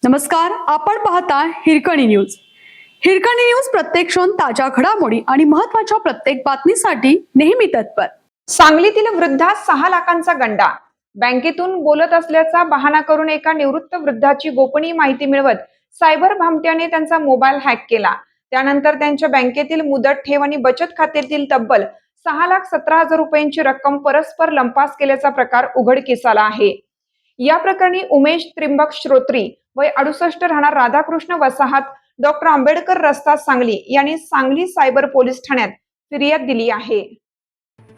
नमस्कार, आपण पाहता हिरकणी न्यूज. हिरकणी न्यूज प्रत्येक क्षण ताज्या घडामोडी आणि महत्त्वाच्या प्रत्येक बातमीसाठी नेहमी तत्पर. सांगलीतील वृद्धास 6 लाखांचा गंडा. बँकेतून बोलत असल्याचा बहाणा करून एका निवृत्त वृद्धाची गोपनीय माहिती मिळवत सायबर भामट्याने त्यांचा मोबाईल हॅक केला. त्यानंतर त्यांच्या बँकेतील मुदत ठेव आणि बचत खात्यातील तब्बल 6,17,000 रुपयांची रक्कम परस्पर लंपास केल्याचा प्रकार उघडकीस आला आहे. या प्रकरणी उमेश त्रिंबक श्रोत्री वय 68 राहणार राधाकृष्ण वसाहत डॉक्टर आंबेडकर रस्ता सांगली यांनी सांगली सायबर पोलीस ठाण्यात फिर्याद दिली आहे.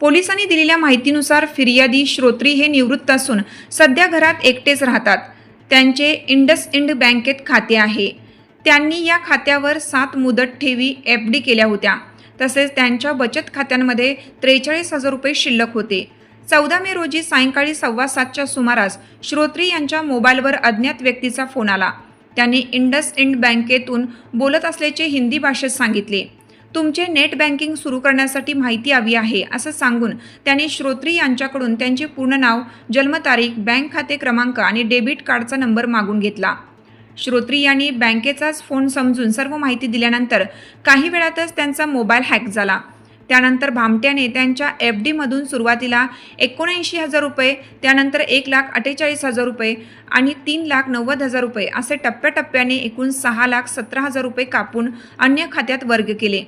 पोलिसांनी दिलेल्या माहितीनुसार फिर्यादी श्रोत्री हे निवृत्त असून सध्या घरात एकटेच राहतात. त्यांचे इंडसइंड बँकेत खाते आहे. त्यांनी या खात्यावर 7 मुदत ठेवी FD केल्या होत्या. तसेच त्यांच्या बचत खात्यांमध्ये 43,000 रुपये शिल्लक होते. 14 मे रोजी सायंकाळी 7:15च्या सुमारास श्रोत्री यांच्या मोबाईलवर अज्ञात व्यक्तीचा फोन आला. त्यांनी इंडसइंड बँकेतून बोलत असल्याचे हिंदी भाषेत सांगितले. तुमचे नेट बँकिंग सुरू करण्यासाठी माहिती हवी आहे असं सांगून त्यांनी श्रोत्री यांच्याकडून त्यांचे पूर्ण नाव, जन्मतारीख, बँक खाते क्रमांक आणि डेबिट कार्डचा नंबर मागून घेतला. श्रोत्री यांनी बँकेचाच फोन समजून सर्व माहिती दिल्यानंतर काही वेळातच त्यांचा मोबाईल हॅक झाला. त्यानंतर भामट्याने त्यांच्या FD मधून सुरुवातीला 79,000 रुपये, त्यानंतर 1,48,000 रुपये आणि 3,90,000 रुपये असे टप्प्याटप्प्याने एकूण 6,17,000 रुपये कापून अन्य खात्यात वर्ग केले.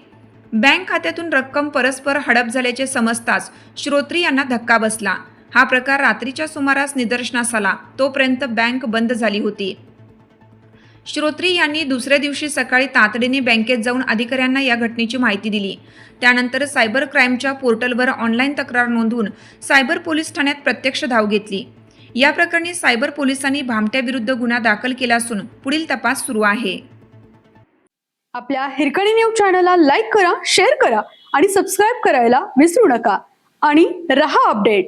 बँक खात्यातून रक्कम परस्पर हडप झाल्याचे समजताच श्रोत्री यांना धक्का बसला. हा प्रकार रात्रीच्या सुमारास निदर्शनास आला. तोपर्यंत बँक बंद झाली होती. श्रोत्री यांनी दुसऱ्या दिवशी सकाळी तातडीने बँकेत जाऊन अधिकाऱ्यांना या घटनेची माहिती दिली. त्यानंतर सायबर क्राईमच्या पोर्टलवर ऑनलाईन तक्रार नोंदवून सायबर पोलीस ठाण्यात प्रत्यक्ष धाव घेतली. या प्रकरणी सायबर पोलिसांनी भामट्याविरुद्ध गुन्हा दाखल केला असून पुढील तपास सुरू आहे. आपल्या हिरकणी न्यूज चॅनलला लाईक करा, शेअर करा आणि सबस्क्राईब करायला विसरू नका आणि रहा अपडेट.